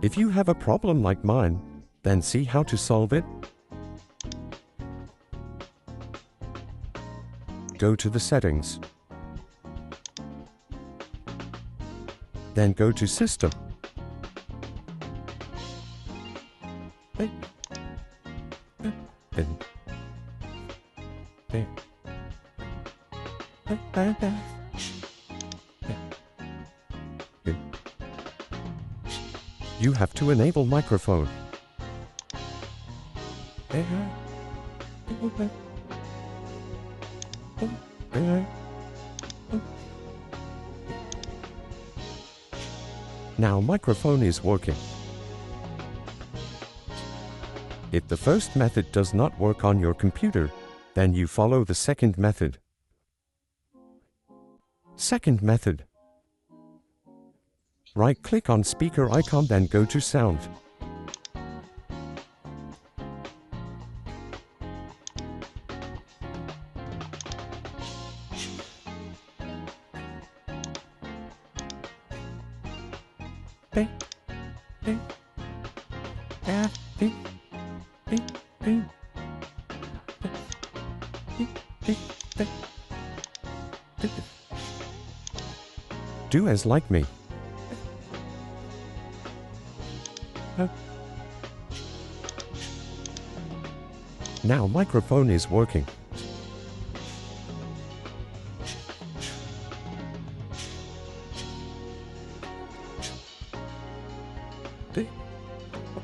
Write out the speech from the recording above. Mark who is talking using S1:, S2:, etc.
S1: If you have a problem like mine, then see how to solve it. Go to the settings. Then go to System. You have to enable microphone. Now microphone is working. If the first method does not work on your computer, then you follow the second method. Second method. Right-click on speaker icon, then go to Sound. Do as like me. Now microphone is working.